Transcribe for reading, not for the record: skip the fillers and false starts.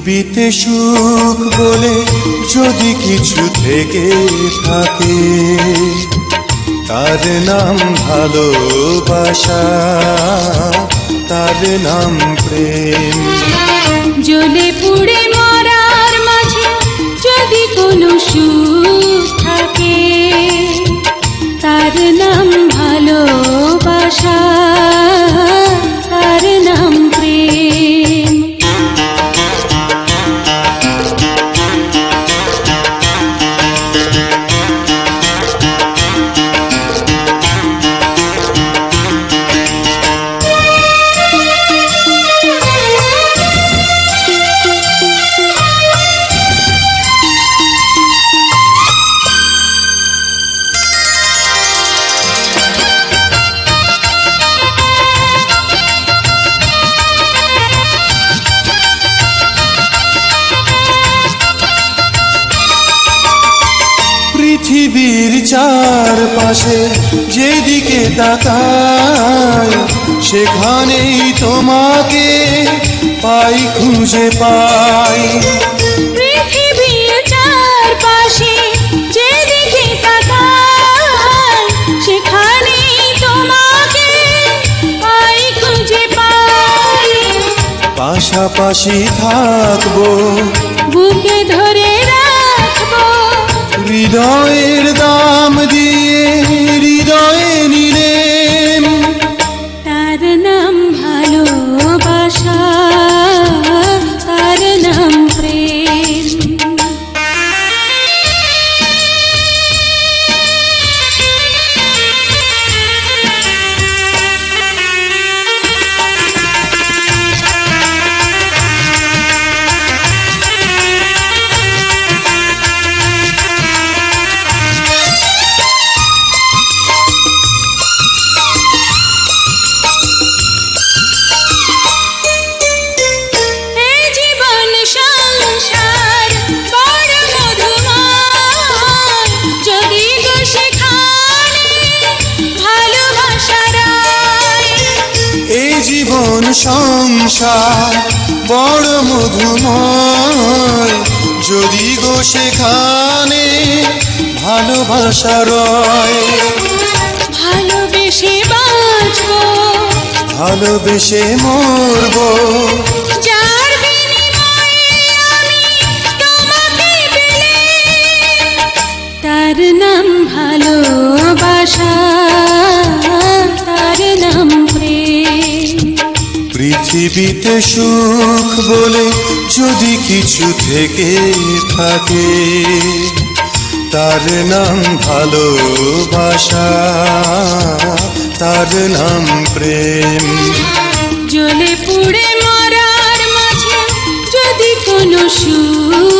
পৃথিবীতে সুখ বলে যদি কিছু থেকে থাকে, তার নাম ভালোবাসা, তার নাম প্রেম। জ্বলে পুড়ে মরার মাঝে যদি কোনো সুখ থাকে, তার নাম ভালোবাসা, তার নাম প্রেম। পৃথিবীর চারপাশে যেদিকে তাকাই, সেখানেই তোমাকে পাই, খুঁজে পাই। পৃথিবীর চারপাশে যেদিকে তাকাই, সেখানেই তোমাকে পাই, খুঁজে পাই। পাশাপাশি থাকবো, বুকে ধরে রাখবো, হৃদয়ের দাম দিয়ে হৃদয়ে নিলেম। তার নাম ভালোবাসা, তার নাম প্রেম। জীবন সংসার বড় মধুময়, যদি গো সেখানে ভালোবাসা রয়। ভালোবেসে বাঁচবো, ভালোবেসে মরবো, যার বিনিময়ে আমি তোমাকে পেলে, তার নাম ভালোবাসা, তার নাম প্রেম। পৃথিবীতে সুখ বলে যদি কিছু থেকে থাকে, তার নাম ভালোবাসা, তার নাম প্রেম। জ্বলে পুড়ে মরার মাঝে যদি কোনো সুখ